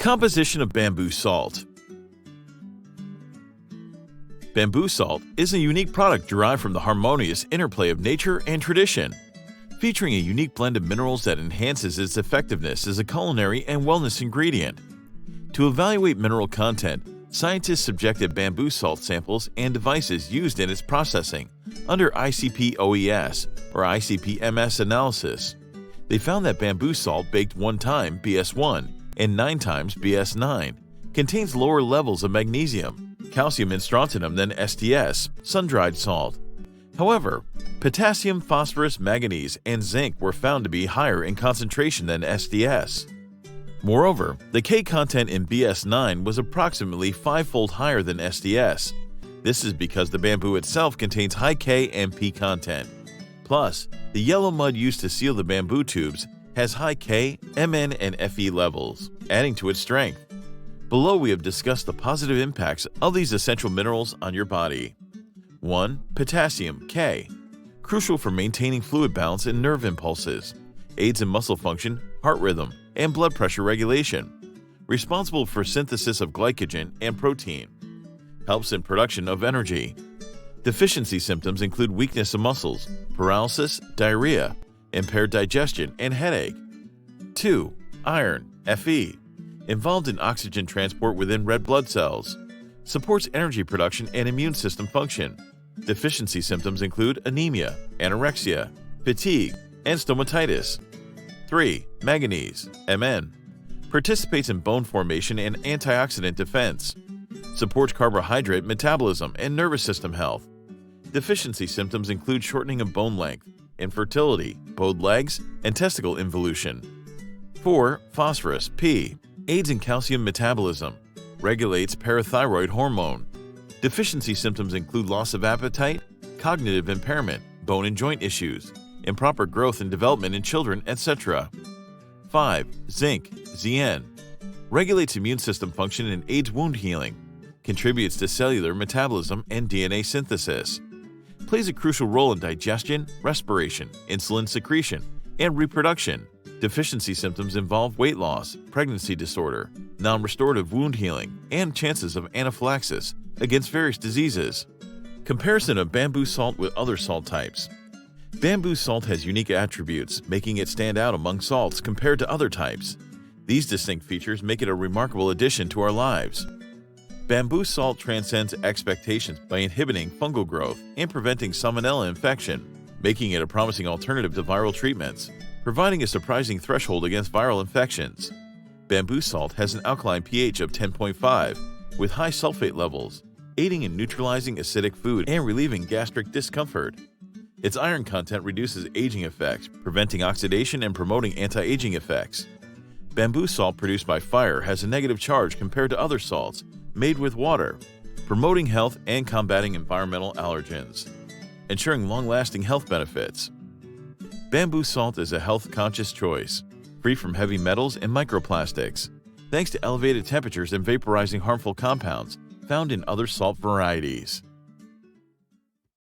Composition of bamboo salt. Bamboo salt is a unique product derived from the harmonious interplay of nature and tradition, featuring a unique blend of minerals that enhances its effectiveness as a culinary and wellness ingredient. To evaluate mineral content, scientists subjected bamboo salt samples and devices used in its processing under ICP-OES or ICP-MS analysis. They found that bamboo salt baked 1 time BS1 and 9 times BS9 contains lower levels of magnesium, calcium, and strontium than STS, sun-dried salt. However, potassium, phosphorus, manganese, and zinc were found to be higher in concentration than STS. Moreover, the K content in BS9 was approximately 5-fold higher than STS. This is because the bamboo itself contains high K and P content. Plus, the yellow mud used to seal the bamboo tubes has high K, Mn, and Fe levels, adding to its strength. Below we have discussed the positive impacts of these essential minerals on your body. 1. Potassium, K. Crucial for maintaining fluid balance and nerve impulses. Aids in muscle function, heart rhythm, and blood pressure regulation. Responsible for synthesis of glycogen and protein. Helps in production of energy. Deficiency symptoms include weakness of muscles, paralysis, diarrhea, impaired digestion, and headache. 2. Iron, Fe. Involved in oxygen transport within red blood cells. Supports energy production and immune system function. Deficiency symptoms include anemia, anorexia, fatigue, and stomatitis. 3. Manganese, Mn. Participates in bone formation and antioxidant defense. Supports carbohydrate metabolism and nervous system health. Deficiency symptoms include shortening of bone length, infertility, bowed legs, and testicle involution. 4. Phosphorus, P. Aids in calcium metabolism. Regulates parathyroid hormone. Deficiency symptoms include loss of appetite, cognitive impairment, bone and joint issues, improper growth and development in children, etc. 5. Zinc, Zn. Regulates immune system function and aids wound healing. Contributes to cellular metabolism and DNA synthesis. Plays a crucial role in digestion, respiration, insulin secretion, and reproduction. Deficiency symptoms involve weight loss, pregnancy disorder, non-restorative wound healing, and chances of anaphylaxis against various diseases. Comparison of bamboo salt with other salt types. Bamboo salt has unique attributes, making it stand out among salts compared to other types. These distinct features make it a remarkable addition to our lives. Bamboo salt transcends expectations by inhibiting fungal growth and preventing salmonella infection, making it a promising alternative to viral treatments, providing a surprising threshold against viral infections. Bamboo salt has an alkaline pH of 10.5 with high sulfate levels, aiding in neutralizing acidic food and relieving gastric discomfort. Its iron content reduces aging effects, preventing oxidation and promoting anti-aging effects. Bamboo salt produced by fire has a negative charge compared to other salts made with water, promoting health and combating environmental allergens, ensuring long-lasting health benefits. Bamboo salt is a health-conscious choice, free from heavy metals and microplastics, thanks to elevated temperatures and vaporizing harmful compounds found in other salt varieties.